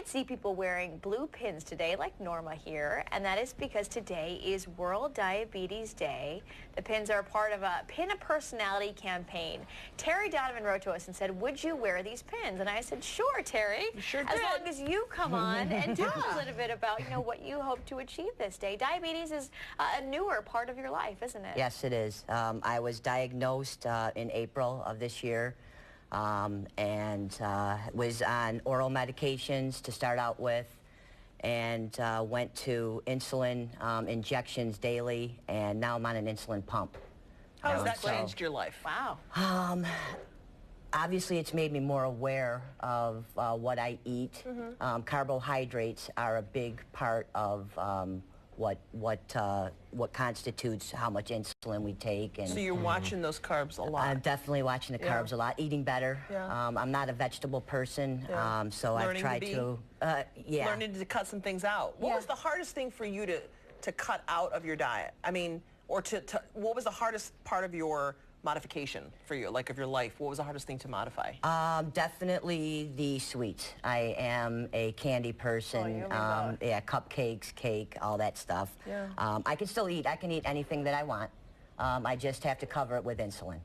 see people wearing blue pins today, like Norma here, and that is because today is World Diabetes Day. The pins are part of a Pin a Personality campaign. Terry Donovan wrote to us and said, would you wear these pins? And I said, sure, Terry. Sure did. As long as you come on and tell us a little bit about, what you hope to achieve this day. Diabetes is a newer part of your life, isn't it? Yes, it is. I was diagnosed in April of this year. And was on oral medications to start out with, and went to insulin injections daily, and now I'm on an insulin pump. How has that changed your life? Wow. Obviously, it's made me more aware of what I eat. Carbohydrates are a big part of what constitutes how much insulin we take. And so you're watching those carbs a lot. I'm definitely watching the carbs a lot, eating better. I'm not a vegetable person, so I've tried to learning to cut some things out. What was the hardest thing for you to cut out of your diet? I mean, or what was the hardest part of your modification for you, like of your life? What was the hardest thing to modify? Definitely the sweets. I am a candy person. Cupcakes, cake, all that stuff. I can still eat. I can eat anything that I want. I just have to cover it with insulin.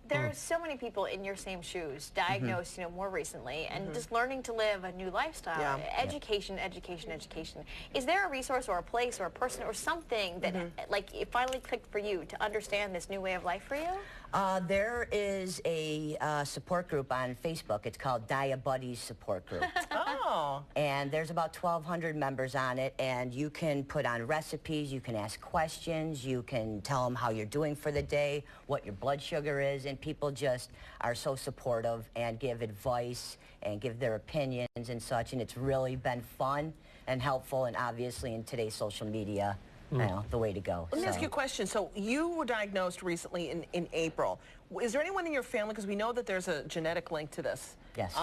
There are so many people in your same shoes, diagnosed, more recently, and just learning to live a new lifestyle. Education, education, education. Is there a resource or a place or a person or something that, like, it finally clicked for you to understand this new way of life for you? There is a support group on Facebook. It's called Diabuddies Support Group. And there's about 1,200 members on it, and you can put on recipes, you can ask questions, you can tell them how you're doing for the day, what your blood sugar is, and people just are so supportive and give advice and give their opinions and such, and it's really been fun and helpful, and obviously in today's social media, the way to go. Let me ask you a question. So you were diagnosed recently in April. Is there anyone in your family, because we know that there's a genetic link to this? Yes.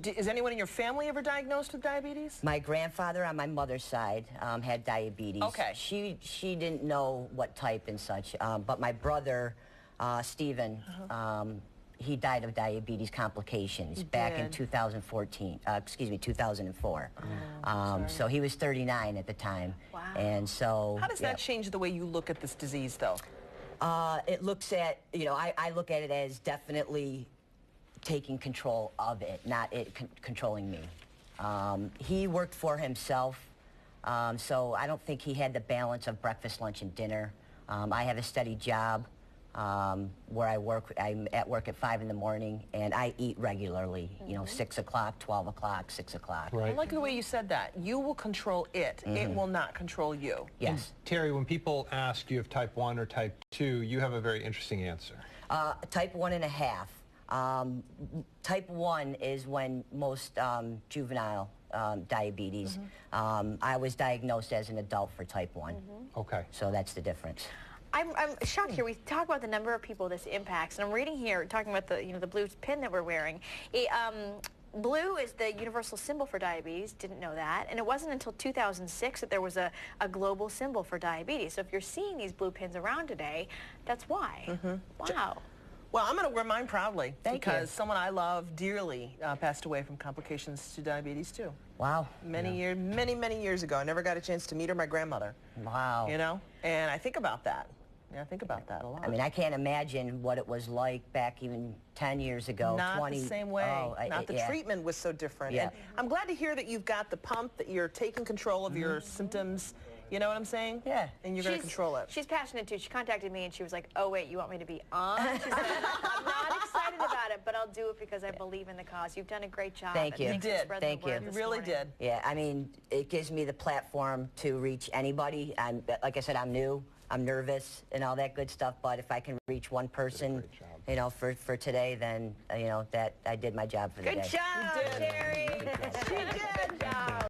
Is anyone in your family ever diagnosed with diabetes? My grandfather on my mother's side had diabetes. Okay. She didn't know what type and such, but my brother, Stephen, he died of diabetes complications back in 2004. So he was 39 at the time. Wow. And so... How does that change the way you look at this disease, though? It looks at, I look at it as definitely taking control of it, not it controlling me. He worked for himself, so I don't think he had the balance of breakfast, lunch, and dinner. I have a steady job. Where I'm at work at 5 in the morning, and I eat regularly, 6 o'clock, 12 o'clock, 6 o'clock. Right. I like the way you said that. You will control it. It will not control you. Yes. And Terry, when people ask you if type 1 or type 2, you have a very interesting answer. Type 1.5. Type 1 is when most juvenile diabetes. I was diagnosed as an adult for type 1. Okay. So that's the difference. I'm shocked here. We talk about the number of people this impacts, and I'm reading here, talking about the blue pin that we're wearing. Blue is the universal symbol for diabetes. Didn't know that. And it wasn't until 2006 that there was a global symbol for diabetes. So if you're seeing these blue pins around today, that's why. Wow. Well, I'm going to wear mine proudly because you. someone I love dearly passed away from complications to diabetes too. Wow. Many years ago. I never got a chance to meet her, my grandmother. Wow. And I think about that. Yeah, I think about that a lot. I mean, I can't imagine what it was like back even 10 years ago, Not 20. the same way. Not the yeah. treatment was so different. Yeah. And I'm glad to hear that you've got the pump, that you're taking control of your symptoms. You know what I'm saying? Yeah. And you're going to control it. She's passionate too. She contacted me and she was like, oh wait, you want me to be on? She said, I'm not excited about it, but I'll do it because I believe in the cause. You've done a great job. Thank you. You did. Thank you. You really did. Yeah, I mean, it gives me the platform to reach anybody. Like I said, I'm new. I'm nervous and all that good stuff, but if I can reach one person, for today, then, that I did my job for the day. Good job, Terry. She did. Good job.